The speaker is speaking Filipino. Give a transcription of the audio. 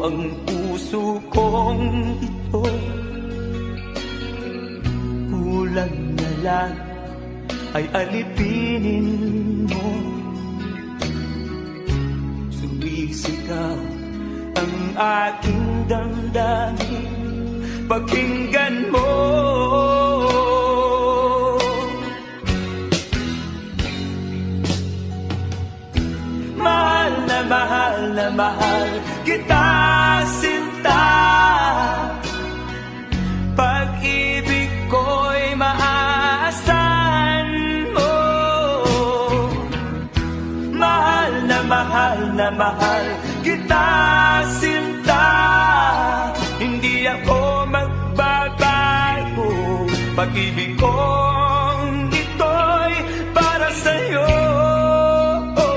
ang puso kong ito. Kulang na lang ay alipinin mo. Sumisigaw ang aking damdamin, pakinggan mo. Mahal na mahal kita, sinta. Pag-ibig ko'y maaasahan mo. Mahal na mahal kita, sinta. Hindi ako magbabago, pag-ibig ko